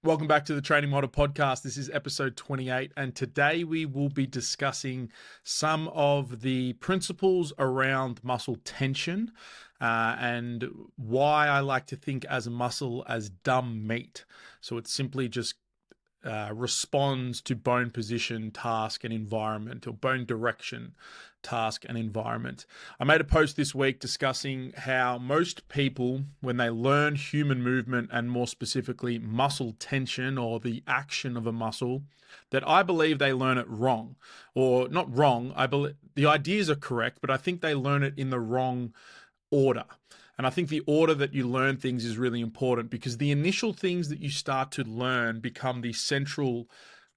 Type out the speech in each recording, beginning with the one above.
Welcome back to the Training Model Podcast. This is episode 28, and today we will be discussing some of the principles around muscle tension and why I like to think as a muscle as dumb meat. So it simply just responds to bone position, task, and environment, or bone direction, task, and environment. I made a post this week discussing how most people, when they learn human movement and more specifically muscle tension or the action of a muscle, that I believe they learn it wrong. Or not wrong, I believe the ideas are correct, but I think they learn it in the wrong order. And I think the order that you learn things is really important, because the initial things that you start to learn become the central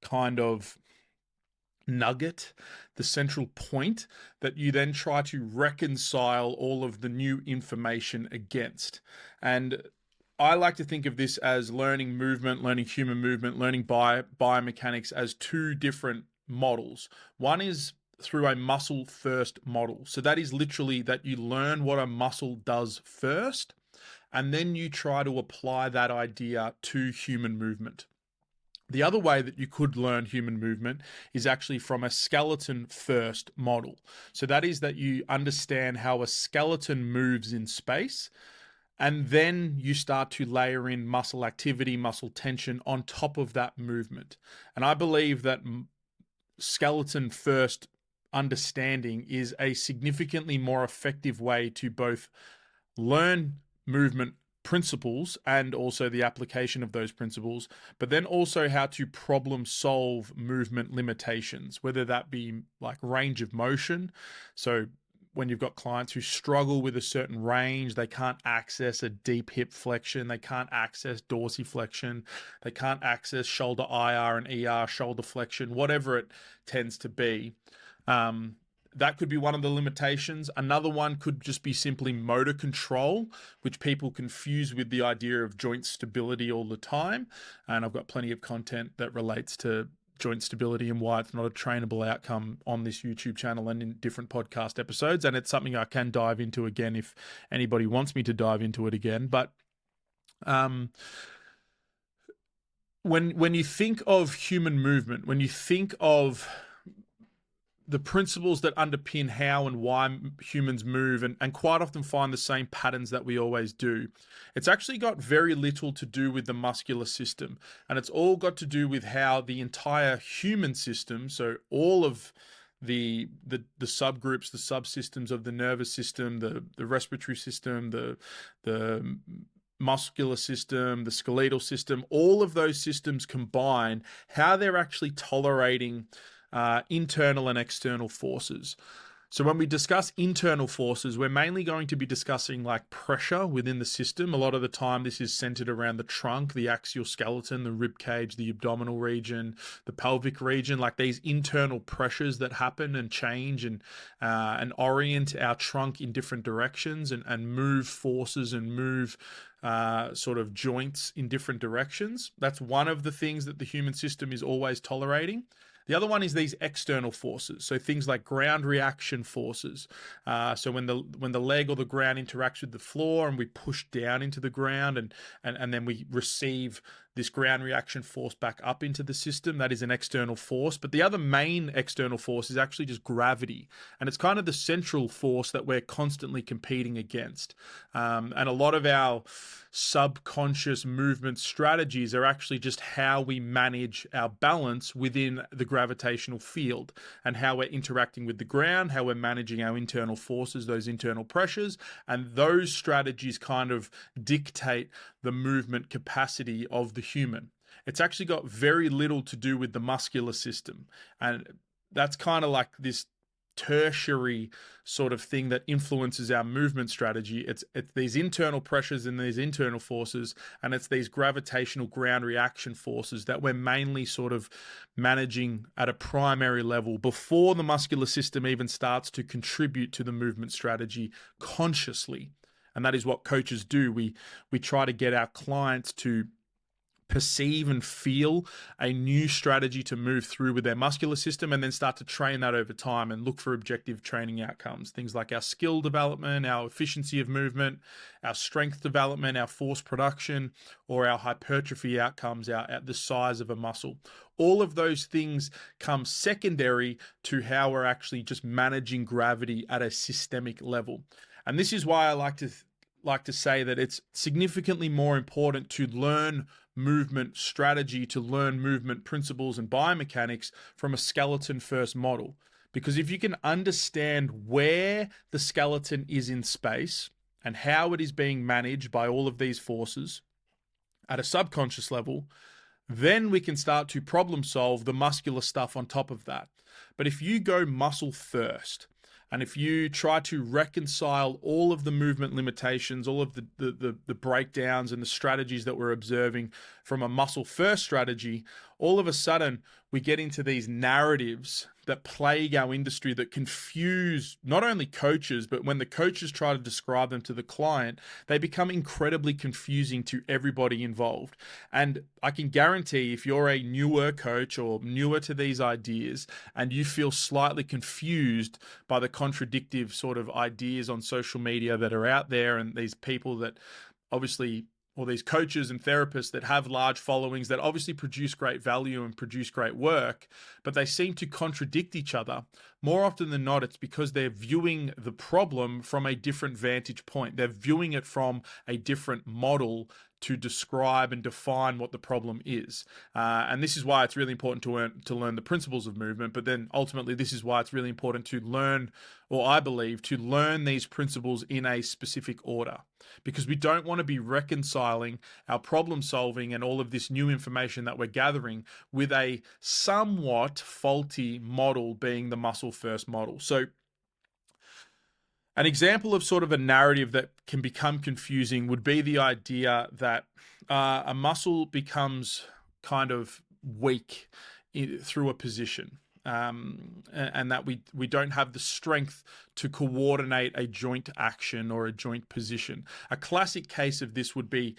kind of nugget, the central point that you then try to reconcile all of the new information against. And I like to think of this as learning movement, learning human movement, learning biomechanics as two different models. One is through a muscle first model. So that is literally that you learn what a muscle does first, and then you try to apply that idea to human movement. The other way that you could learn human movement is actually from a skeleton first model. So that is that you understand how a skeleton moves in space, and then you start to layer in muscle activity, muscle tension on top of that movement. And I believe that skeleton first understanding is a significantly more effective way to both learn movement principles and also the application of those principles, but then also how to problem solve movement limitations, whether that be like range of motion. So when you've got clients who struggle with a certain range, they can't access a deep hip flexion, they can't access dorsiflexion, they can't access shoulder IR and ER shoulder flexion, whatever it tends to be. That could be one of the limitations. Another one could just be simply motor control, which people confuse with the idea of joint stability all the time. And I've got plenty of content that relates to joint stability and why it's not a trainable outcome on this YouTube channel and in different podcast episodes. And it's something I can dive into again if anybody wants me to dive into it again. But when you think of human movement, when you think of the principles that underpin how and why humans move and quite often find the same patterns that we always do, it's actually got very little to do with the muscular system. And it's all got to do with how the entire human system, so all of the subgroups, the subsystems of the nervous system, the respiratory system, the muscular system, the skeletal system, all of those systems combined, how they're actually tolerating internal and external forces. So when we discuss internal forces, we're mainly going to be discussing like pressure within the system. A lot of the time this is centered around the trunk, the axial skeleton, the rib cage, the abdominal region, the pelvic region, like these internal pressures that happen and change and orient our trunk in different directions and move forces and move sort of joints in different directions. That's one of the things that the human system is always tolerating. The other one is these external forces, so things like ground reaction forces. So when the leg or the ground interacts with the floor and we push down into the ground and then we receive this ground reaction force back up into the system, that is an external force. But the other main external force is actually just gravity. And it's kind of the central force that we're constantly competing against. And a lot of our subconscious movement strategies are actually just how we manage our balance within the gravitational field and how we're interacting with the ground, how we're managing our internal forces, those internal pressures, and those strategies kind of dictate the movement capacity of the human. It's actually got very little to do with the muscular system, and that's kind of like this tertiary sort of thing that influences our movement strategy. It's these internal pressures and these internal forces, and it's these gravitational ground reaction forces that we're mainly sort of managing at a primary level before the muscular system even starts to contribute to the movement strategy consciously. And that is what coaches do. We try to get our clients to perceive and feel a new strategy to move through with their muscular system, and then start to train that over time and look for objective training outcomes. Things like our skill development, our efficiency of movement, our strength development, our force production, or our hypertrophy outcomes, the size of a muscle. All of those things come secondary to how we're actually just managing gravity at a systemic level. And this is why I like to say that it's significantly more important to learn movement strategy, to learn movement principles and biomechanics from a skeleton first model. Because if you can understand where the skeleton is in space and how it is being managed by all of these forces at a subconscious level, then we can start to problem solve the muscular stuff on top of that. But if you go muscle first, and if you try to reconcile all of the movement limitations, all of the breakdowns and the strategies that we're observing from a muscle first strategy, all of a sudden we get into these narratives that plague our industry that confuse not only coaches, but when the coaches try to describe them to the client, they become incredibly confusing to everybody involved. And I can guarantee if you're a newer coach or newer to these ideas and you feel slightly confused by the contradictive sort of ideas on social media that are out there, and these people that obviously, or these coaches and therapists that have large followings that obviously produce great value and produce great work, but they seem to contradict each other. More often than not, it's because they're viewing the problem from a different vantage point. They're viewing it from a different model to describe and define what the problem is. And this is why it's really important to learn the principles of movement, but then ultimately this is why it's really important to learn, or I believe, to learn these principles in a specific order. Because we don't want to be reconciling our problem solving and all of this new information that we're gathering with a somewhat faulty model being the muscle first model. So an example of sort of a narrative that can become confusing would be the idea that a muscle becomes kind of weak through a position. And that we don't have the strength to coordinate a joint action or a joint position. A classic case of this would be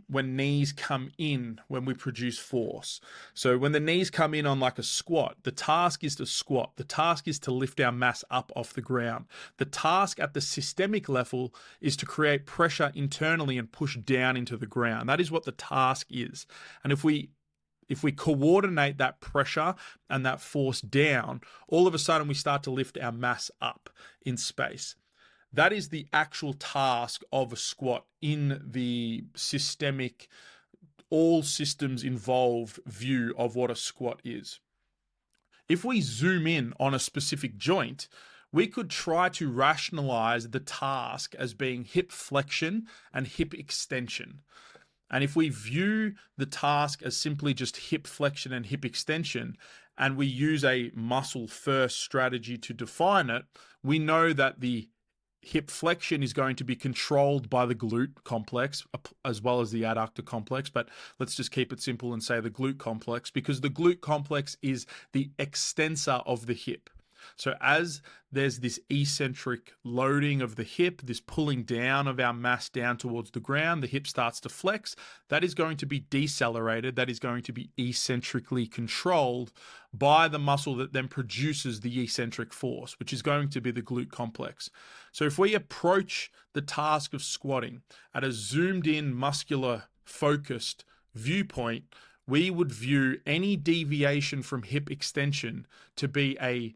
when knees come in when we produce force. So when the knees come in on like a squat, the task is to squat. The task is to lift our mass up off the ground. The task at the systemic level is to create pressure internally and push down into the ground. That is what the task is. And if we coordinate that pressure and that force down, all of a sudden we start to lift our mass up in space. That is the actual task of a squat in the systemic, all systems involved view of what a squat is. If we zoom in on a specific joint, we could try to rationalize the task as being hip flexion and hip extension. And if we view the task as simply just hip flexion and hip extension, and we use a muscle first strategy to define it, we know that the hip flexion is going to be controlled by the glute complex as well as the adductor complex. But let's just keep it simple and say the glute complex, because the glute complex is the extensor of the hip. So as there's this eccentric loading of the hip, this pulling down of our mass down towards the ground, the hip starts to flex. That is going to be decelerated. That is going to be eccentrically controlled by the muscle that then produces the eccentric force, which is going to be the glute complex. So if we approach the task of squatting at a zoomed in, muscular, focused viewpoint, we would view any deviation from hip extension to be a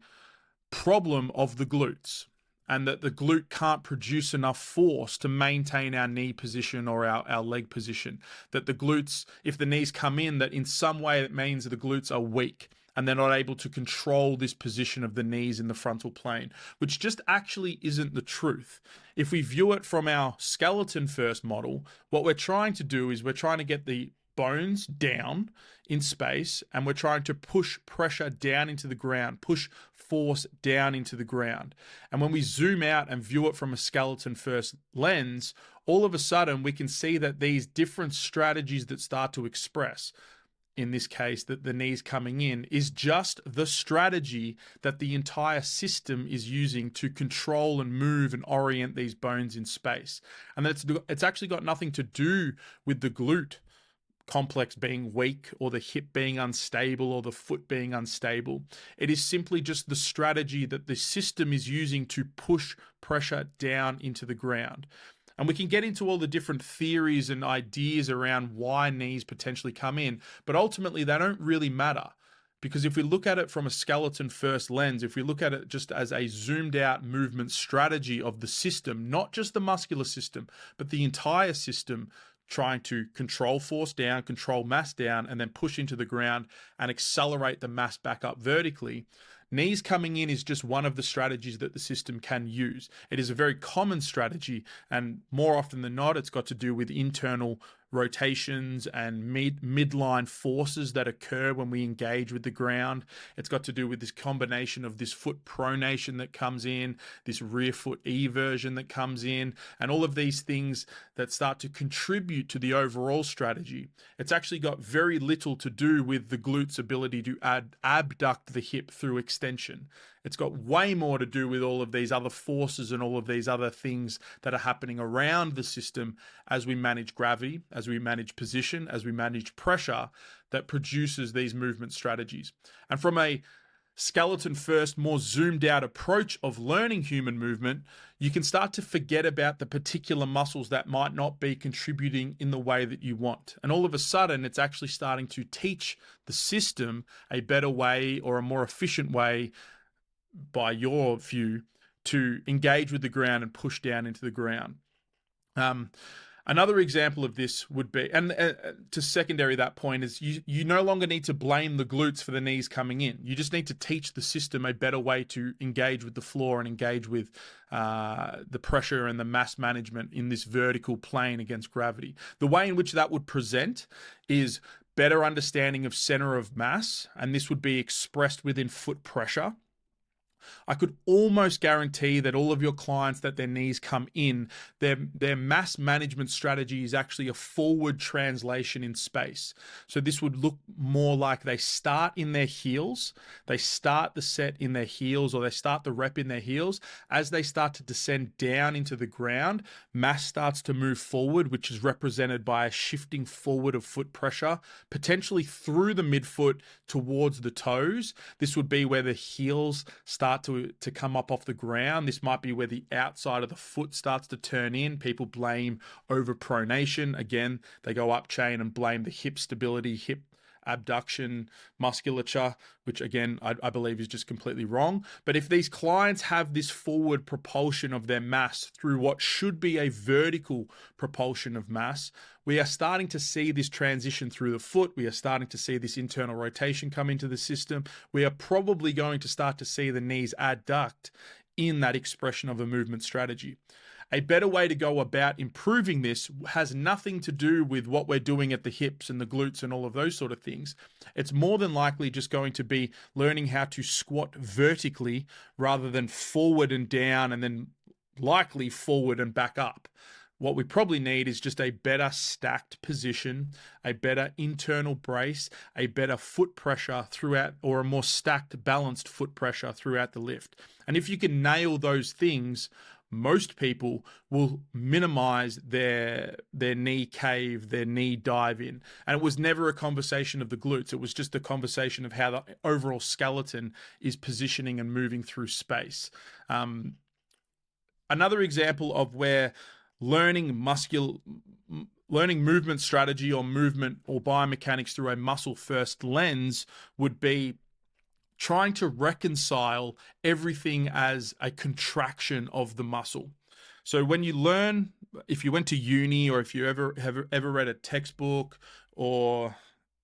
problem of the glutes, and that the glute can't produce enough force to maintain our knee position or our leg position. That the glutes, if the knees come in, that in some way it means that the glutes are weak and they're not able to control this position of the knees in the frontal plane, which just actually isn't the truth. If we view it from our skeleton first model, what we're trying to do is we're trying to get the bones down in space, and we're trying to push pressure down into the ground, push force down into the ground. And when we zoom out and view it from a skeleton first lens, all of a sudden we can see that these different strategies that start to express, in this case that the knees coming in, is just the strategy that the entire system is using to control and move and orient these bones in space. And it's actually got nothing to do with the glute complex being weak or the hip being unstable or the foot being unstable. It is simply just the strategy that the system is using to push pressure down into the ground. And we can get into all the different theories and ideas around why knees potentially come in, but ultimately they don't really matter. Because if we look at it from a skeleton first lens, if we look at it just as a zoomed out movement strategy of the system, not just the muscular system, but the entire system, trying to control force down, control mass down, and then push into the ground and accelerate the mass back up vertically, knees coming in is just one of the strategies that the system can use. It is a very common strategy, and more often than not, it's got to do with internal rotations and midline forces that occur when we engage with the ground. It's got to do with this combination of this foot pronation that comes in, this rear foot eversion that comes in, and all of these things that start to contribute to the overall strategy. It's actually got very little to do with the glute's ability to abduct the hip through extension. It's got way more to do with all of these other forces and all of these other things that are happening around the system as we manage gravity, as we manage position, as we manage pressure, that produces these movement strategies. And from a skeleton first, more zoomed out approach of learning human movement, you can start to forget about the particular muscles that might not be contributing in the way that you want. And all of a sudden, it's actually starting to teach the system a better way or a more efficient way, by your view, to engage with the ground and push down into the ground. Another example of this would be, and to secondary that point, is you no longer need to blame the glutes for the knees coming in. You just need to teach the system a better way to engage with the floor and engage with the pressure and the mass management in this vertical plane against gravity. The way in which that would present is better understanding of center of mass, and this would be expressed within foot pressure. I could almost guarantee that all of your clients that their knees come in, their mass management strategy is actually a forward translation in space. So this would look more like they start in their heels, they start the set in their heels, or they start the rep in their heels. As they start to descend down into the ground, mass starts to move forward, which is represented by a shifting forward of foot pressure, potentially through the midfoot towards the toes. This would be where the heels start to come up off the ground. This might be where the outside of the foot starts to turn in. People blame overpronation. Again, they go up chain and blame the hip stability, hip abduction musculature, which again, I believe is just completely wrong. But if these clients have this forward propulsion of their mass through what should be a vertical propulsion of mass, we are starting to see this transition through the foot. We are starting to see this internal rotation come into the system. We are probably going to start to see the knees adduct in that expression of a movement strategy. A better way to go about improving this has nothing to do with what we're doing at the hips and the glutes and all of those sort of things. It's more than likely just going to be learning how to squat vertically rather than forward and down, and then likely forward and back up. What we probably need is just a better stacked position, a better internal brace, a better foot pressure throughout, or a more stacked, balanced foot pressure throughout the lift. And if you can nail those things, most people will minimize their knee cave, their knee dive in. And it was never a conversation of the glutes. It was just a conversation of how the overall skeleton is positioning and moving through space. Another example of where learning movement strategy or movement or biomechanics through a muscle first lens would be trying to reconcile everything as a contraction of the muscle. So when you learn, if you went to uni, or if you ever read a textbook, or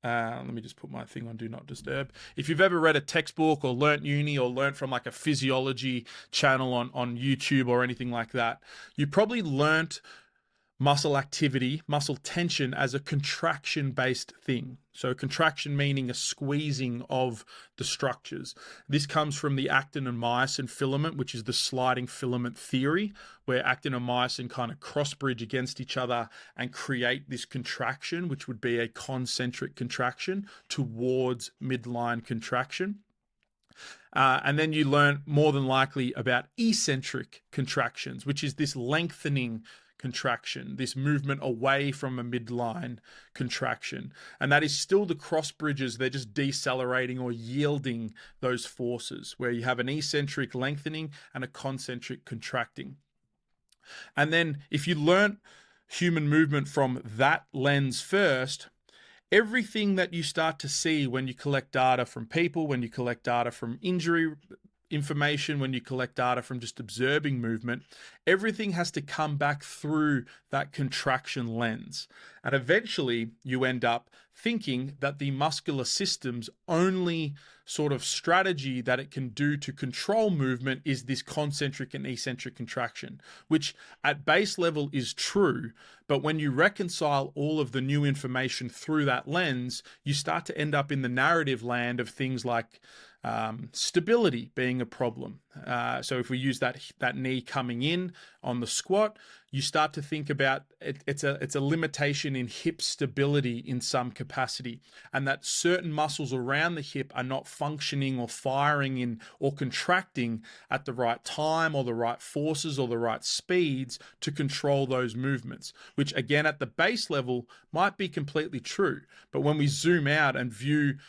let me just put my thing on do not disturb. If you've ever read a textbook or learnt uni or learnt from like a physiology channel on YouTube or anything like that, you probably learnt muscle activity, muscle tension as a contraction-based thing. So contraction meaning a squeezing of the structures. This comes from the actin and myosin filament, which is the sliding filament theory, where actin and myosin kind of cross-bridge against each other and create this contraction, which would be a concentric contraction towards midline contraction. And then you learn more than likely about eccentric contractions, which is this lengthening contraction, this movement away from a midline contraction. And that is still the cross bridges, they're just decelerating or yielding those forces, where you have an eccentric lengthening and a concentric contracting. And then if you learn human movement from that lens first, everything that you start to see when you collect data from people, when you collect data from injury information, when you collect data from just observing movement, everything has to come back through that contraction lens. And eventually you end up thinking that the muscular system's only sort of strategy that it can do to control movement is this concentric and eccentric contraction, which at base level is true. But when you reconcile all of the new information through that lens, you start to end up in the narrative land of things like stability being a problem. So if we use that knee coming in on the squat, you start to think about it's a limitation in hip stability in some capacity, and that certain muscles around the hip are not functioning or firing in or contracting at the right time or the right forces or the right speeds to control those movements, which again at the base level might be completely true. But when we zoom out and view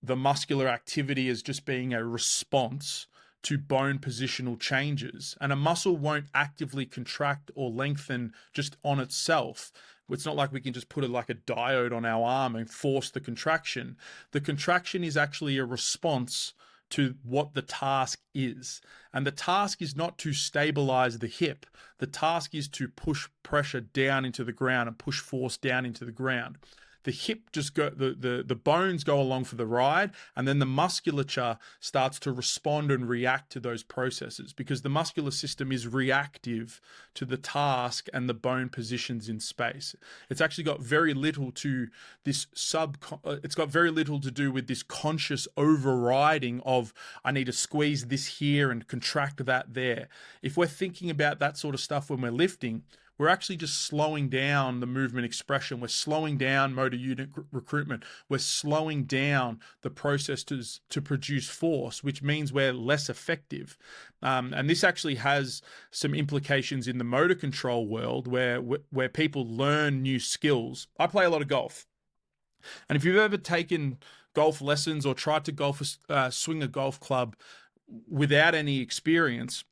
the muscular activity as just being a response to bone positional changes, and a muscle won't actively contract or lengthen just on itself. It's not like we can just put like a diode on our arm and force the contraction. The contraction is actually a response to what the task is. And the task is not to stabilize the hip. The task is to push pressure down into the ground and push force down into the ground. The hip just the bones go along for the ride, and then the musculature starts to respond and react to those processes, because the muscular system is reactive to the task and the bone positions in space. It's actually got very little to it's got very little to do with this conscious overriding of I need to squeeze this here and contract that there. If we're thinking about that sort of stuff when we're lifting, we're actually just slowing down the movement expression. We're slowing down motor unit recruitment. We're slowing down the process to produce force, which means we're less effective. And this actually has some implications in the motor control world where people learn new skills. I play a lot of golf. And if you've ever taken golf lessons or tried to swing a golf club without any experience,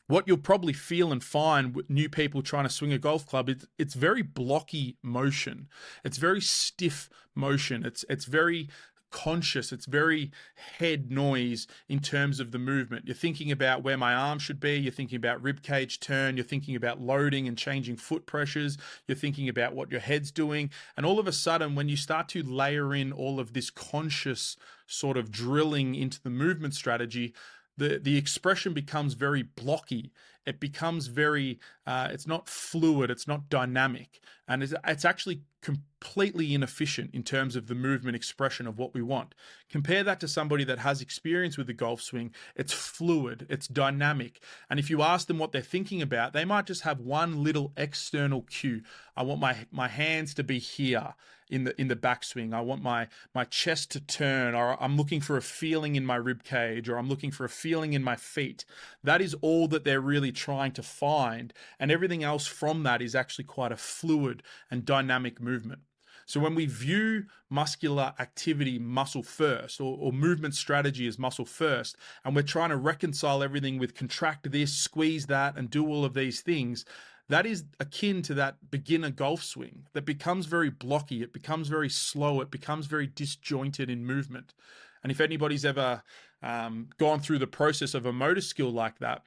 what you'll probably feel and find with new people trying to swing a golf club, it's very blocky motion. It's very stiff motion. It's very conscious. It's very head noise in terms of the movement. You're thinking about where my arm should be. You're thinking about rib cage turn. You're thinking about loading and changing foot pressures. You're thinking about what your head's doing. And all of a sudden, when you start to layer in all of this conscious sort of drilling into the movement strategy, the expression becomes very blocky. It becomes very, it's not fluid, it's not dynamic, and it's actually completely inefficient in terms of the movement expression of what we want. Compare that to somebody that has experience with the golf swing. It's fluid, it's dynamic, and if you ask them what they're thinking about, they might just have one little external cue. I want my hands to be here in the backswing. I want my chest to turn, or I'm looking for a feeling in my rib cage, or I'm looking for a feeling in my feet. That is all that they're really trying to find, and everything else from that is actually quite a fluid and dynamic movement. So when we view muscular activity muscle first, or movement strategy as muscle first, and we're trying to reconcile everything with contract this, squeeze that, and do all of these things, that is akin to that beginner golf swing that becomes very blocky. It becomes very slow. It becomes very disjointed in movement. And if anybody's ever gone through the process of a motor skill like that,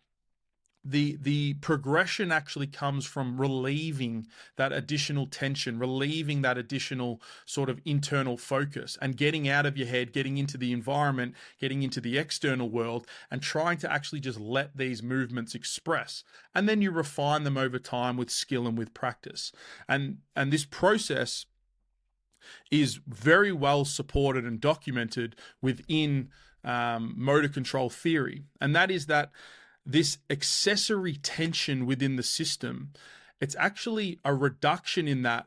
the progression actually comes from relieving that additional tension, relieving that additional sort of internal focus, and getting out of your head, getting into the environment, getting into the external world, and trying to actually just let these movements express. And then you refine them over time with skill and with practice. And this process is very well supported and documented within motor control theory. And that is that this accessory tension within the system, it's actually a reduction in that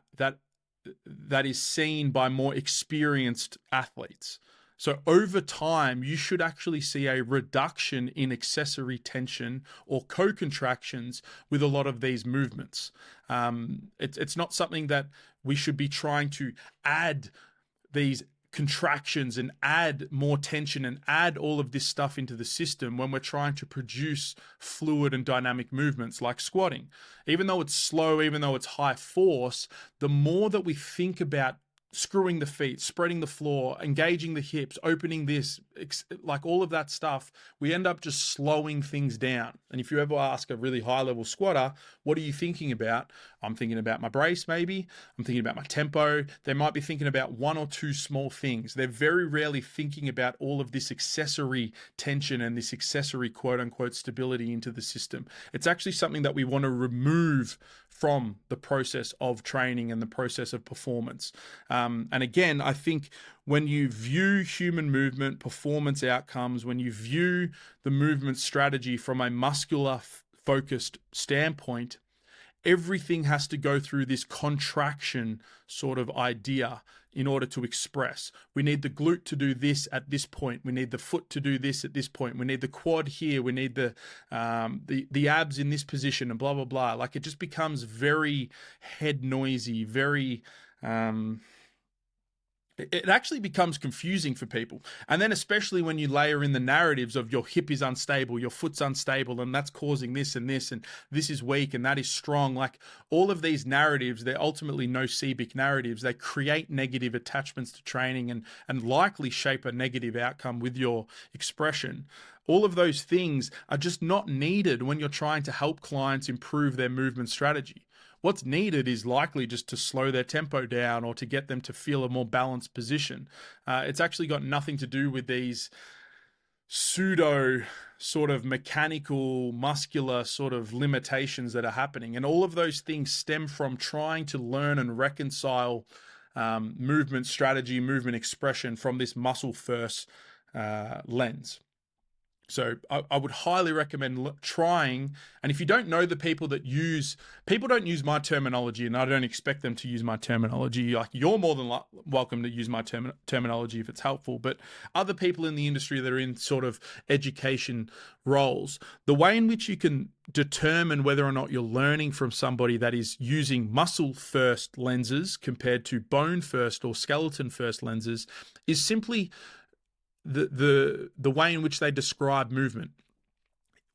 is seen by more experienced athletes. So over time, you should actually see a reduction in accessory tension or co-contractions with a lot of these movements. It's not something that we should be trying to add these contractions and add more tension and add all of this stuff into the system when we're trying to produce fluid and dynamic movements like squatting. Even though it's slow, even though it's high force, the more that we think about screwing the feet, spreading the floor, engaging the hips, opening this, like all of that stuff, we end up just slowing things down. And if you ever ask a really high level squatter, what are you thinking about? I'm thinking about my brace, maybe. I'm thinking about my tempo. They might be thinking about one or two small things. They're very rarely thinking about all of this accessory tension and this accessory quote unquote stability into the system. It's actually something that we want to remove from the process of training and the process of performance. And again, I think when you view human movement, performance outcomes, when you view the movement strategy from a muscular focused standpoint, everything has to go through this contraction sort of idea in order to express. We need the glute to do this at this point. We need the foot to do this at this point. We need the quad here. We need the abs in this position and blah, blah, blah. Like it just becomes very head noisy, very... it actually becomes confusing for people. And then especially when you layer in the narratives of your hip is unstable, your foot's unstable, and that's causing this, and this is weak, and that is strong. Like all of these narratives, they're ultimately nocibic narratives. They create negative attachments to training and likely shape a negative outcome with your expression. All of those things are just not needed when you're trying to help clients improve their movement strategy. What's needed is likely just to slow their tempo down or to get them to feel a more balanced position. It's actually got nothing to do with these pseudo sort of mechanical, muscular sort of limitations that are happening. And all of those things stem from trying to learn and reconcile movement strategy, movement expression from this muscle first lens. So I would highly recommend trying. And if you don't know the people don't use my terminology, and I don't expect them to use my terminology. Like you're more than welcome to use my terminology if it's helpful. But other people in the industry that are in sort of education roles, the way in which you can determine whether or not you're learning from somebody that is using muscle first lenses compared to bone first or skeleton first lenses is simply the way in which they describe movement.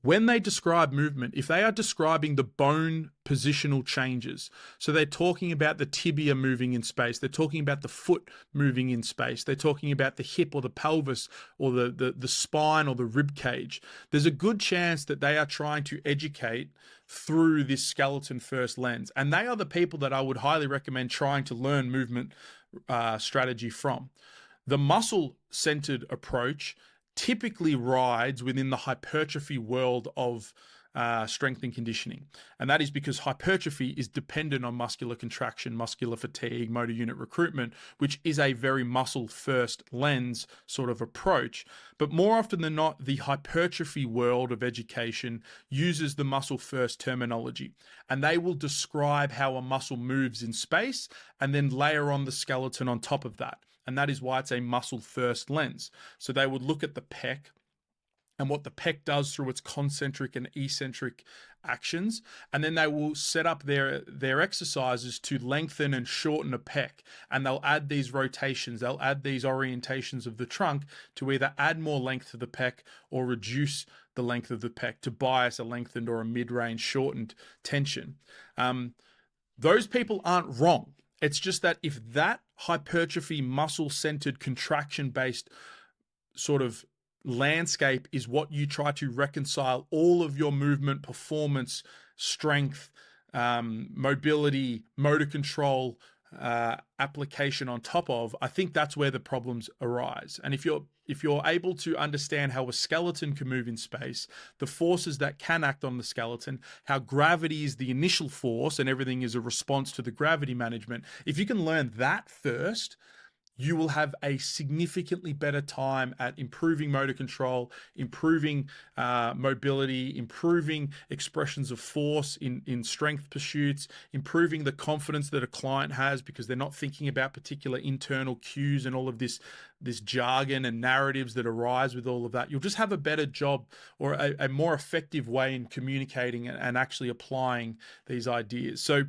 When they describe movement, if they are describing the bone positional changes, so they're talking about the tibia moving in space, they're talking about the foot moving in space, they're talking about the hip or the pelvis or the spine or the rib cage, there's a good chance that they are trying to educate through this skeleton first lens. And they are the people that I would highly recommend trying to learn movement strategy from. The muscle-centered approach typically rides within the hypertrophy world of strength and conditioning. And that is because hypertrophy is dependent on muscular contraction, muscular fatigue, motor unit recruitment, which is a very muscle-first lens sort of approach. But more often than not, the hypertrophy world of education uses the muscle-first terminology. And they will describe how a muscle moves in space and then layer on the skeleton on top of that. And that is why it's a muscle first lens. So they would look at the pec and what the pec does through its concentric and eccentric actions. And then they will set up their exercises to lengthen and shorten a pec. And they'll add these rotations, they'll add these orientations of the trunk to either add more length to the pec or reduce the length of the pec to bias a lengthened or a mid-range shortened tension. Those people aren't wrong. It's just that if that hypertrophy, muscle-centered, contraction-based sort of landscape is what you try to reconcile all of your movement, performance, strength, mobility, motor control, application on top of, I think that's where the problems arise. And if you're able to understand how a skeleton can move in space, the forces that can act on the skeleton, how gravity is the initial force and everything is a response to the gravity management, if you can learn that first, you will have a significantly better time at improving motor control, improving mobility, improving expressions of force in strength pursuits, improving the confidence that a client has because they're not thinking about particular internal cues and all of this jargon and narratives that arise with all of that. You'll just have a better job or a more effective way in communicating and actually applying these ideas. So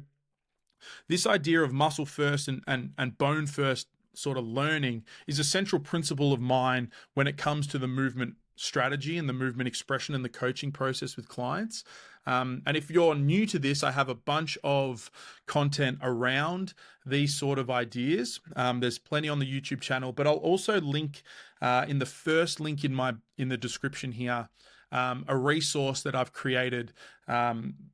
this idea of muscle first and bone first sort of learning is a central principle of mine when it comes to the movement strategy and the movement expression and the coaching process with clients. And if you're new to this, I have a bunch of content around these sort of ideas. There's plenty on the YouTube channel, but I'll also link in the first link in the description here, a resource that I've created,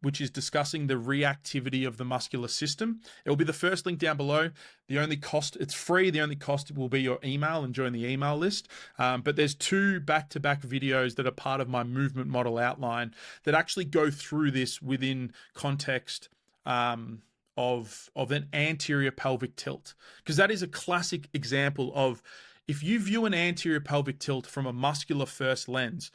which is discussing the reactivity of the muscular system. It will be the first link down below. The only cost, it's free. The only cost will be your email and join the email list. But there's 2 back-to-back videos that are part of my movement model outline that actually go through this within context of an anterior pelvic tilt, because that is a classic example of, if you view an anterior pelvic tilt from a muscular first lens,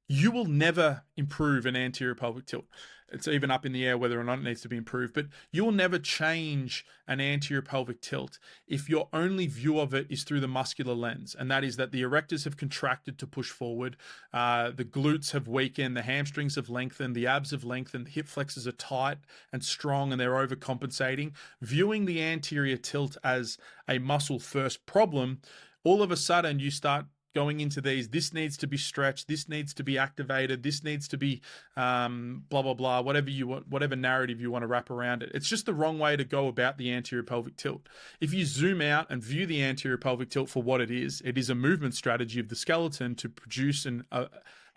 you will never improve an anterior pelvic tilt. It's even up in the air whether or not it needs to be improved, but you will never change an anterior pelvic tilt if your only view of it is through the muscular lens. And that is that the erectors have contracted to push forward, the glutes have weakened, the hamstrings have lengthened, the abs have lengthened, the hip flexors are tight and strong and they're overcompensating. Viewing the anterior tilt as a muscle first problem, all of a sudden you start going into these, this needs to be stretched, this needs to be activated, this needs to be blah, blah, blah, whatever you want, whatever narrative you want to wrap around it. It's just the wrong way to go about the anterior pelvic tilt. If you zoom out and view the anterior pelvic tilt for what it is a movement strategy of the skeleton to produce and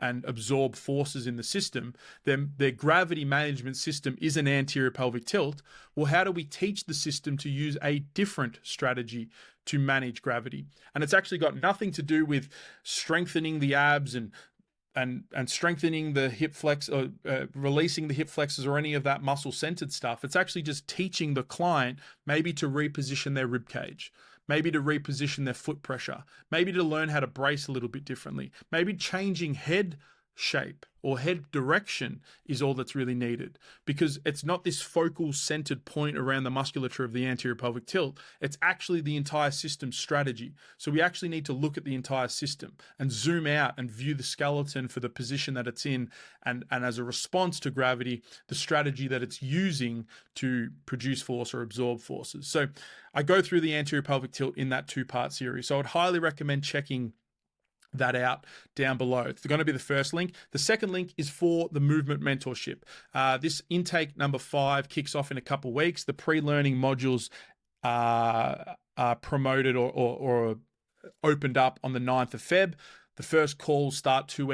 absorb forces in the system. Their gravity management system is an anterior pelvic tilt. Well, how do we teach the system to use a different strategy to manage gravity? And it's actually got nothing to do with strengthening the abs and strengthening the hip flex or releasing the hip flexors or any of that muscle centered stuff. It's actually just teaching the client maybe to reposition their rib cage, maybe to reposition their foot pressure, maybe to learn how to brace a little bit differently, maybe changing head shape or head direction is all that's really needed, because it's not this focal centered point around the musculature of the anterior pelvic tilt. It's actually the entire system strategy. So we actually need to look at the entire system and zoom out and view the skeleton for the position that it's in, and as a response to gravity, the strategy that it's using to produce force or absorb forces. So I go through the anterior pelvic tilt in that 2-part series. So I'd highly recommend checking that out down below. It's going to be the first link. The second link is for the movement mentorship. This intake number 5 kicks off in a couple of weeks. The pre-learning modules are promoted or opened up on the 9th of Feb. The first calls start 2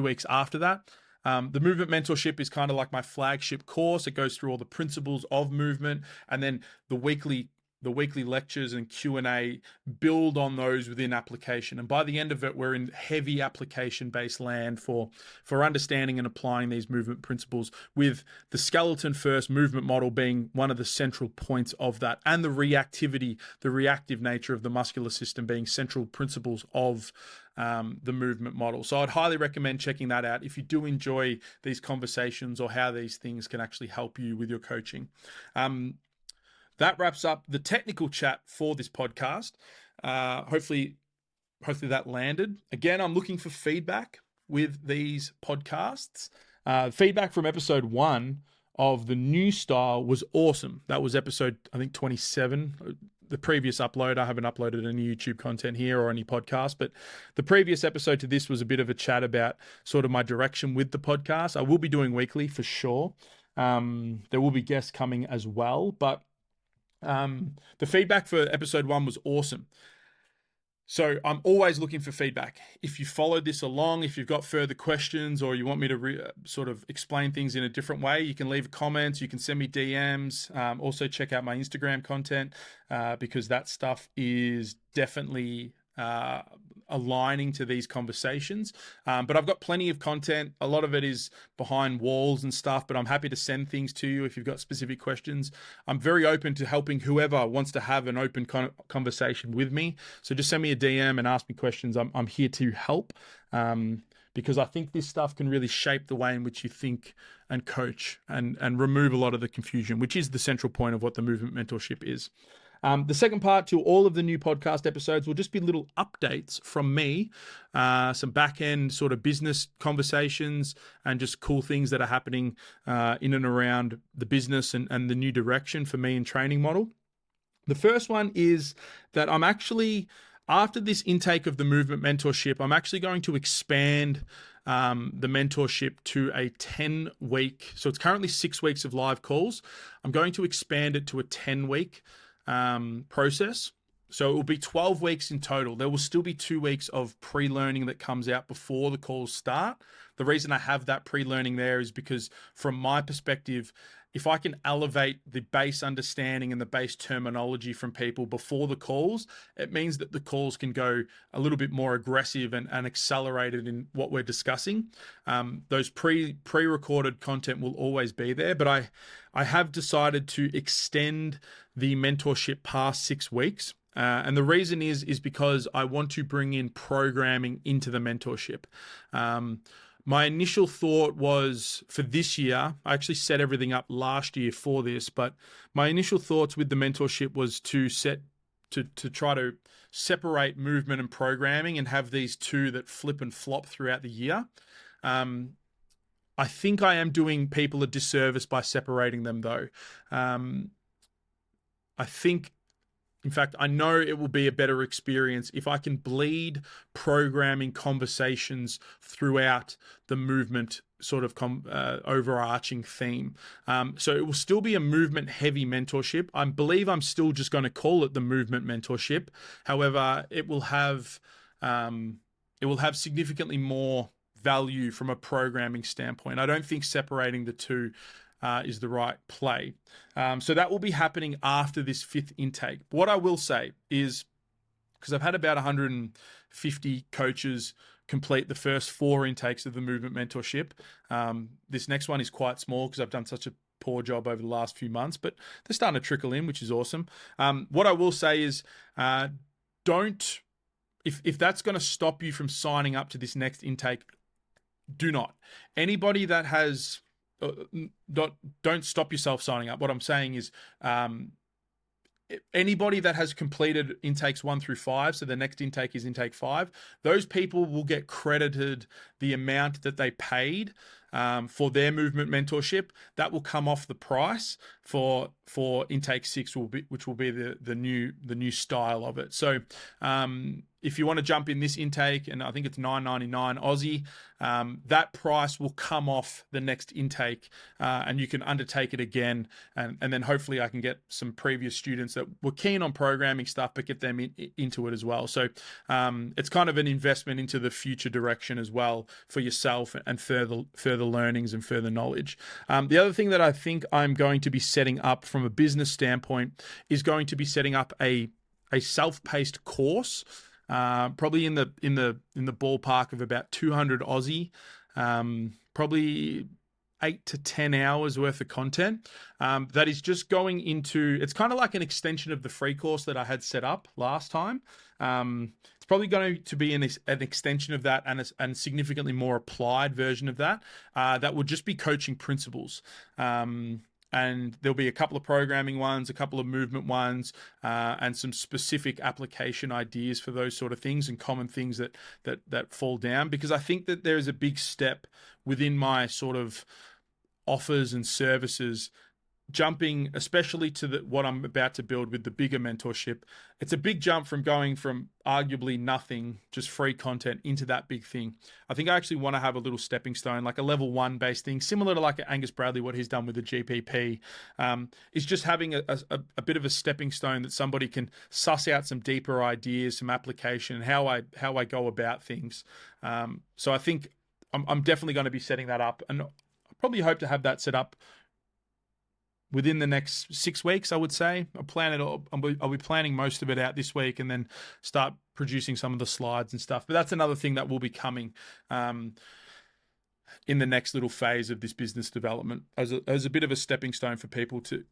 weeks after that. The movement mentorship is kind of like my flagship course. It goes through all the principles of movement, and then the weekly lectures and Q&A build on those within application. And by the end of it, we're in heavy application-based land for understanding and applying these movement principles, with the skeleton first movement model being one of the central points of that, and the reactivity, the reactive nature of the muscular system being central principles of the movement model. So I'd highly recommend checking that out if you do enjoy these conversations or how these things can actually help you with your coaching. That wraps up the technical chat for this podcast. Hopefully that landed. Again, I'm looking for feedback with these podcasts. Feedback from episode 1 of the new style was awesome. That was episode, I think, 27. The previous upload, I haven't uploaded any YouTube content here or any podcast, but the previous episode to this was a bit of a chat about sort of my direction with the podcast. I will be doing weekly for sure. There will be guests coming as well, but the feedback for episode 1 was awesome. So I'm always looking for feedback. If you followed this along, if you've got further questions, or you want me to sort of explain things in a different way, you can leave comments, you can send me DMs. Also check out my Instagram content, because that stuff is definitely aligning to these conversations. But I've got plenty of content. A lot of it is behind walls and stuff, but I'm happy to send things to you if you've got specific questions. I'm very open to helping whoever wants to have an open conversation with me. So just send me a DM and ask me questions. I'm here to help, because I think this stuff can really shape the way in which you think and coach, and remove a lot of the confusion, which is the central point of what the movement mentorship is. The second part to all of the new podcast episodes will just be little updates from me, some back-end sort of business conversations, and just cool things that are happening in and around the business and the new direction for me in training model. The first one is that I'm actually, after this intake of the movement mentorship, I'm actually going to expand the mentorship to a 10-week. So it's currently 6 weeks of live calls. I'm going to expand it to a 10-week process. So it will be 12 weeks in total. There will still be 2 weeks of pre-learning that comes out before the calls start. The reason I have that pre-learning there is because, from my perspective, if I can elevate the base understanding and the base terminology from people before the calls, it means that the calls can go a little bit more aggressive and accelerated in what we're discussing. Those pre-recorded content will always be there, but I have decided to extend the mentorship past 6 weeks. And the reason is because I want to bring in programming into the mentorship. My initial thought was, for this year, I actually set everything up last year for this, but my initial thoughts with the mentorship was to try to separate movement and programming and have these two that flip and flop throughout the year. I think I am doing people a disservice by separating them, though. In fact, I know it will be a better experience if I can bleed programming conversations throughout the movement sort of overarching theme. So it will still be a movement-heavy mentorship. I believe I'm still just going to call it the movement mentorship. However, it will have significantly more value from a programming standpoint. I don't think separating the two is the right play. So that will be happening after this 5th intake. What I will say is, because I've had about 150 coaches complete the first 4 intakes of the movement mentorship. This next one is quite small because I've done such a poor job over the last few months, but they're starting to trickle in, which is awesome. What I will say is, if that's going to stop you from signing up to this next intake, do not. Anybody that has don't stop yourself signing up. What I'm saying is, anybody that has completed intakes 1 through 5, so the next intake is intake 5, those people will get credited the amount that they paid for their movement mentorship. That will come off the price for intake 6, which will be the new style of it. So if you want to jump in this intake, and I think it's $9.99 Aussie, that price will come off the next intake, and you can undertake it again, and then hopefully I can get some previous students that were keen on programming stuff, but get them into it as well. So it's kind of an investment into the future direction as well for yourself, and further learnings and further knowledge. The other thing that I think I'm going to be setting up from a business standpoint is going to be setting up a self-paced course. Probably in the ballpark of about 200 Aussie, probably 8 to 10 hours worth of content. That is just going into, it's kind of like an extension of the free course that I had set up last time. It's probably going to be an extension of that, and a significantly more applied version of that. That would just be coaching principles. And there'll be a couple of programming ones, a couple of movement ones, and some specific application ideas for those sort of things, and common things that fall down. Because I think that there is a big step within my sort of offers and services, jumping especially to what I'm about to build with the bigger mentorship. It's a big jump from going from arguably nothing, just free content, into that big thing. I think I actually want to have a little stepping stone, like a level 1 based thing, similar to like Angus Bradley, what he's done with the GPP, is just having a bit of a stepping stone that somebody can suss out some deeper ideas, some application, how I go about things. So I think I'm definitely going to be setting that up, and I probably hope to have that set up within the next 6 weeks, I would say. I'll be planning most of it out this week and then start producing some of the slides and stuff. But that's another thing that will be coming in the next little phase of this business development as a bit of a stepping stone for people to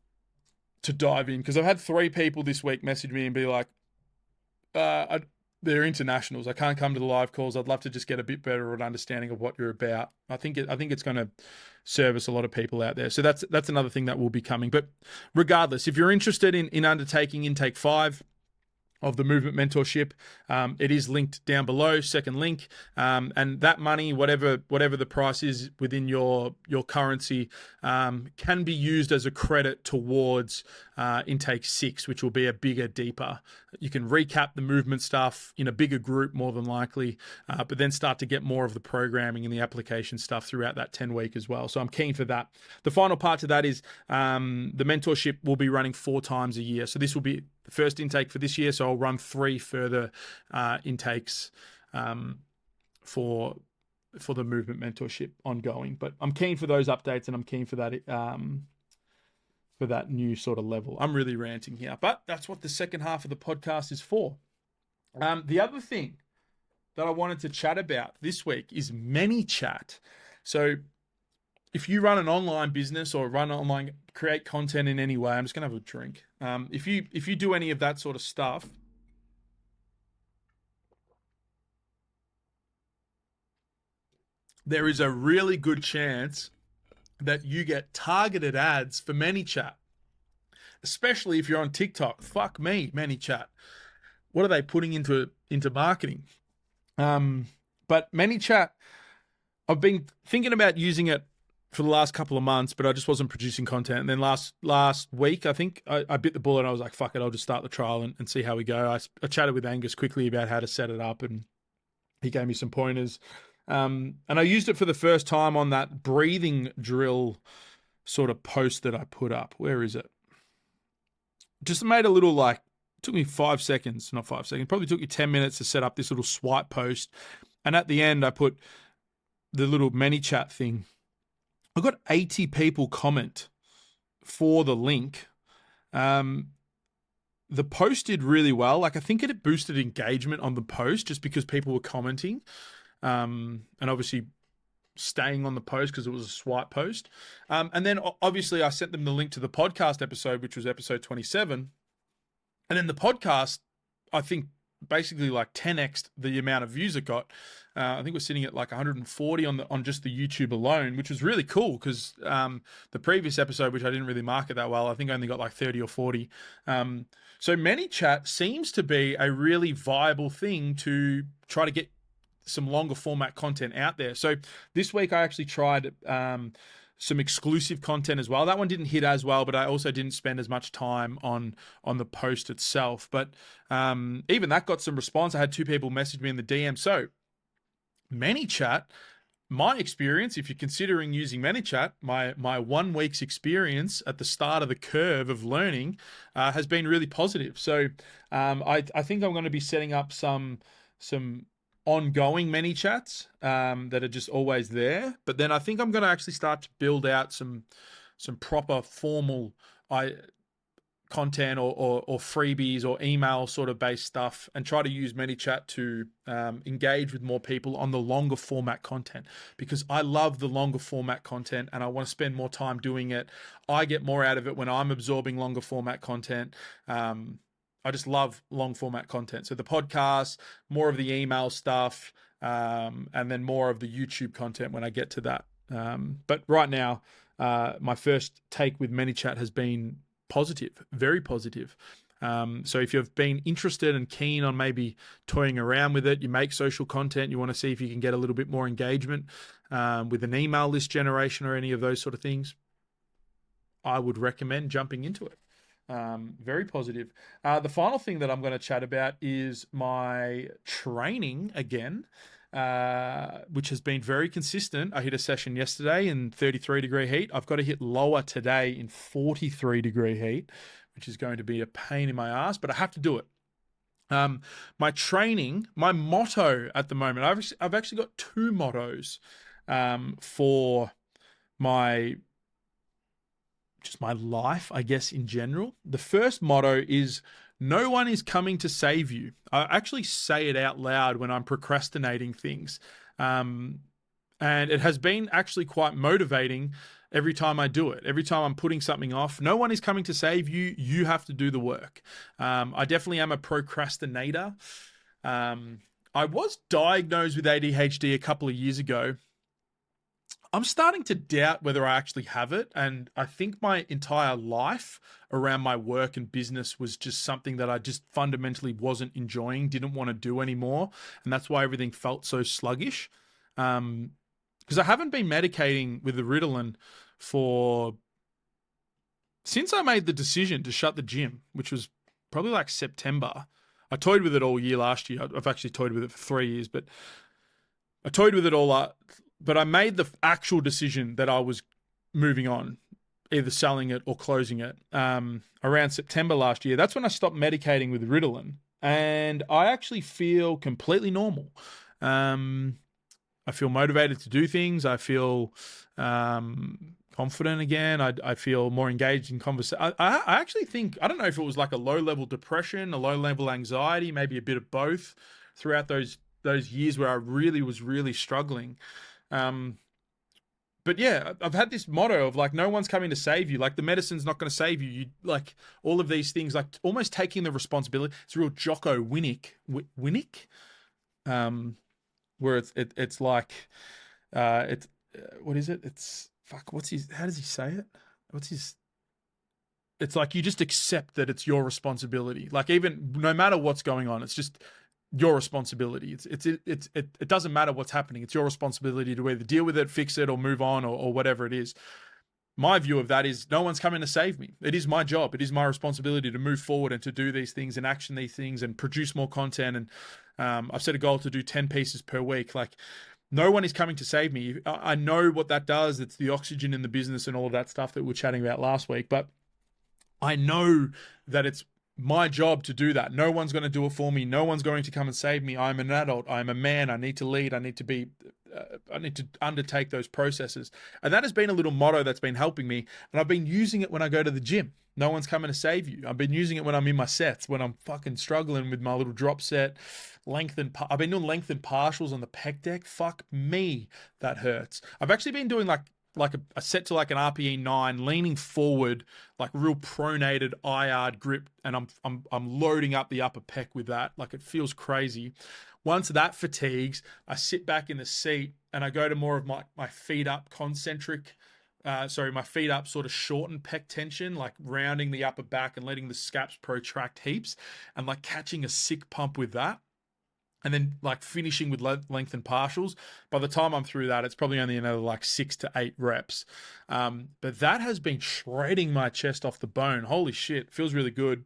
dive in. Because I've had 3 people this week message me and be like, they're internationals. I can't come to the live calls. I'd love to just get a bit better of an understanding of what you're about. I think it's going to service a lot of people out there. So that's another thing that will be coming. But regardless, if you're interested in undertaking intake 5 of the movement mentorship, it is linked down below, second link, and that money, whatever the price is within your currency, can be used as a credit towards intake 6, which will be a bigger, deeper. You can recap the movement stuff in a bigger group more than likely, but then start to get more of the programming and the application stuff throughout that 10-week as well. So I'm keen for that. The final part to that is the mentorship will be running 4 times a year. So this will be the first intake for this year. So I'll run 3 further intakes for the movement mentorship ongoing. But I'm keen for those updates, and I'm keen for that new sort of level. I'm really ranting here, but that's what the second half of the podcast is for. The other thing that I wanted to chat about this week is ManyChat. So if you run an online business or create content in any way, I'm just gonna have a drink. If you do any of that sort of stuff, there is a really good chance that you get targeted ads for ManyChat, especially if you're on TikTok. Fuck me, ManyChat. What are they putting into marketing? But ManyChat, I've been thinking about using it for the last couple of months, but I just wasn't producing content. And then last week, I think I bit the bullet and I was like, fuck it, I'll just start the trial and see how we go. I chatted with Angus quickly about how to set it up, and he gave me some pointers. And I used it for the first time on that breathing drill sort of post that I put up. Where is it? Just made a little, took me 5 seconds, not 5 seconds, probably took you 10 minutes to set up this little swipe post. And at the end, I put the little ManyChat thing. I got 80 people comment for the link. The post did really well. I think it boosted engagement on the post just because people were commenting. And obviously staying on the post because it was a swipe post. And then obviously I sent them the link to the podcast episode, which was episode 27. And then the podcast, I think basically 10x'd the amount of views it got. I think we're sitting at 140 on just the YouTube alone, which was really cool because the previous episode, which I didn't really market that well, I think I only got 30 or 40. So ManyChat seems to be a really viable thing to try to get some longer format content out there. So this week I actually tried some exclusive content as well. That one didn't hit as well, but I also didn't spend as much time on the post itself. But even that got some response. I had 2 people message me in the DM. So ManyChat, my experience, if you're considering using ManyChat, my 1 week's experience at the start of the curve of learning has been really positive. So I think I'm going to be setting up some ongoing ManyChats that are just always there. But then I think I'm going to actually start to build out some proper formal content or freebies or email sort of based stuff, and try to use ManyChat to engage with more people on the longer format content, because I love the longer format content and I want to spend more time doing it. I get more out of it when I'm absorbing longer format content. I just love long format content. So the podcast, more of the email stuff, and then more of the YouTube content when I get to that. But right now, my first take with ManyChat has been positive, very positive. So if you've been interested and keen on maybe toying around with it, you make social content, you want to see if you can get a little bit more engagement with an email list generation or any of those sort of things, I would recommend jumping into it. Very positive. The final thing that I'm going to chat about is my training again, which has been very consistent. I hit a session yesterday in 33-degree heat. I've got to hit lower today in 43-degree heat, which is going to be a pain in my ass, but I have to do it. My training, my motto at the moment, I've actually got 2 mottos for my just my life, I guess, in general. The first motto is no one is coming to save you. I actually say it out loud when I'm procrastinating things. And it has been actually quite motivating every time I do it. Every time I'm putting something off, no one is coming to save you. You have to do the work. I definitely am a procrastinator. I was diagnosed with ADHD a couple of years ago. I'm starting to doubt whether I actually have it. And I think my entire life around my work and business was just something that I just fundamentally wasn't enjoying, didn't want to do anymore. And that's why everything felt so sluggish. Because I haven't been medicating with the Ritalin since I made the decision to shut the gym, which was probably like September. I toyed with it all year last year. I've actually toyed with it for 3 years, but I toyed with it all but I made the actual decision that I was moving on, either selling it or closing it, around September last year. That's when I stopped medicating with Ritalin, and I actually feel completely normal. I feel motivated to do things. I feel confident again. I feel more engaged in conversation. I actually think, I don't know if it was like a low-level depression, a low-level anxiety, maybe a bit of both throughout those years where I was really struggling. But yeah, I've had this motto of like, no one's coming to save you. Like the medicine's not going to save you. You like all of these things, like almost taking the responsibility. It's real Jocko Winnick, where it's like, what is it? It's fuck. How does he say it? It's like you just accept that it's your responsibility. Like even no matter what's going on, it's just your responsibility. It doesn't matter what's happening. It's your responsibility to either deal with it, fix it, or move on, or whatever it is. My view of that is no one's coming to save me. It is my job. It is my responsibility to move forward and to do these things and action these things and produce more content. And I've set a goal to do 10 pieces per week. Like no one is coming to save me. I know what that does. It's the oxygen in the business and all of that stuff that we were chatting about last week. But I know that it's my job to do that. No one's going to do it for me. No one's going to come and save me. I'm an adult. I'm a man. I need to lead. I need to undertake those processes. And that has been a little motto that's been helping me. And I've been using it when I go to the gym. No one's coming to save you. I've been using it when I'm in my sets, when I'm fucking struggling with my little drop set, I've been doing length and partials on the pec deck. Fuck me, that hurts. I've actually been doing like a set to like an RPE 9, leaning forward, like real pronated IR grip, and I'm loading up the upper pec with that. Like it feels crazy. Once that fatigues, I sit back in the seat and I go to more of my feet up my feet up sort of shortened pec tension, like rounding the upper back and letting the scaps protract heaps and like catching a sick pump with that. And then like finishing with length and partials. By the time I'm through that, it's probably only another like 6 to 8 reps. But that has been shredding my chest off the bone. Holy shit, feels really good.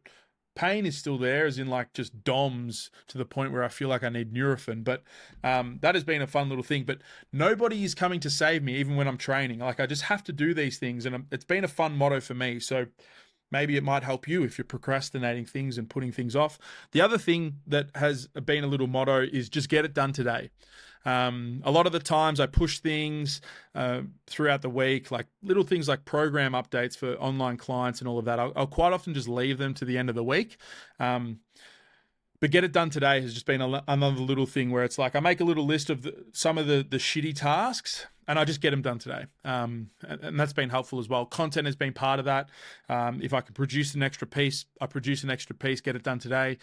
Pain is still there, as in like just DOMs to the point where I feel like I need Nurofen. But that has been a fun little thing. But nobody is coming to save me, even when I'm training. Like I just have to do these things, and it's been a fun motto for me. So maybe it might help you if you're procrastinating things and putting things off. The other thing that has been a little motto is just get it done today. A lot of the times I push things throughout the week, like little things like program updates for online clients and all of that. I'll quite often just leave them to the end of the week. But get it done today has just been another little thing where it's like I make a little list of some of the shitty tasks and I just get them done today. And that's been helpful as well. Content has been part of that. If I can produce an extra piece, I produce an extra piece, get it done today.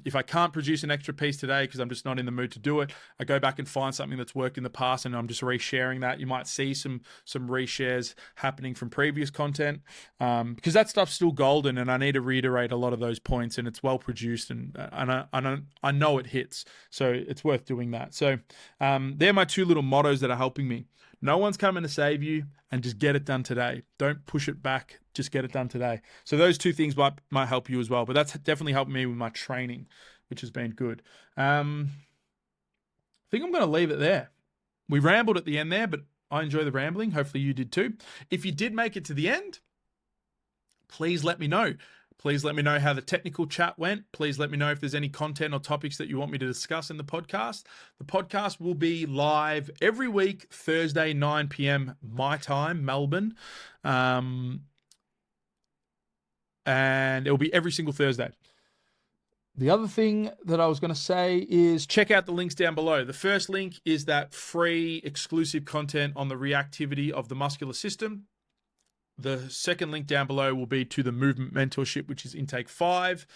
If I can't produce an extra piece today because I'm just not in the mood to do it, I go back and find something that's worked in the past and I'm just resharing that. You might see some reshares happening from previous content because that stuff's still golden and I need to reiterate a lot of those points and it's well produced and I know it hits. So it's worth doing that. So they're my two little mottos that are helping me. No one's coming to save you and just get it done today. Don't push it back. Just get it done today. So those two things might help you as well. But that's definitely helped me with my training, which has been good. I think I'm going to leave it there. We rambled at the end there, but I enjoy the rambling. Hopefully you did too. If you did make it to the end, please let me know. Please let me know how the technical chat went. Please let me know if there's any content or topics that you want me to discuss in the podcast. The podcast will be live every week, Thursday, 9 p.m. my time, Melbourne. and it will be every single Thursday. The other thing that I was going to say is check out the links down below. The first link is that free exclusive content on the reactivity of the muscular system. The second link down below will be to the movement mentorship, which is intake 5.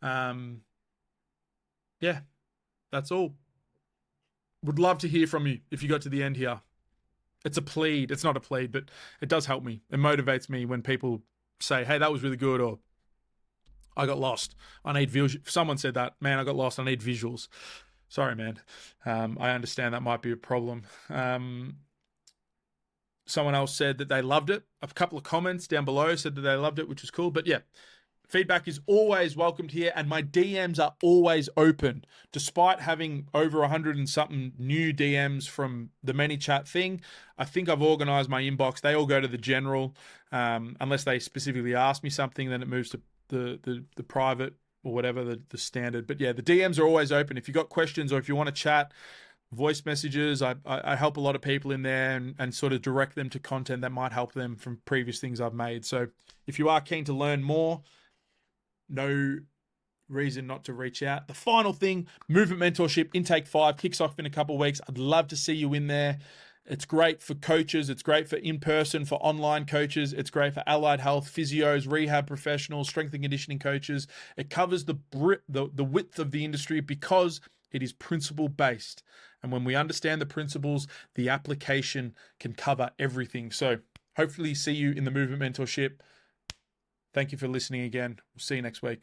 Yeah, that's all. Would love to hear from you if you got to the end here. It's a plead. It's not a plead, but it does help me. It motivates me when people say, hey, that was really good, or I got lost. I need visuals. Someone said that, man, I got lost. I need visuals. Sorry, man. I understand that might be a problem. Someone else said that they loved it. A couple of comments down below said that they loved it, which is cool. But yeah, feedback is always welcomed here, and my DMs are always open. Despite having over 100 and something new DMs from the ManyChat thing, I think I've organized my inbox. They all go to the general. Unless they specifically ask me something, then it moves to the private or whatever, the standard. But yeah, the DMs are always open. If you've got questions or if you want to chat, voice messages, I help a lot of people in there and sort of direct them to content that might help them from previous things I've made. So if you are keen to learn more, no reason not to reach out. The final thing, movement mentorship, intake 5, kicks off in a couple of weeks. I'd love to see you in there. It's great for coaches. It's great for in-person, for online coaches. It's great for allied health, physios, rehab professionals, strength and conditioning coaches. It covers the width of the industry because it is principle-based. And when we understand the principles, the application can cover everything. So hopefully see you in the movement mentorship. Thank you for listening again. We'll see you next week.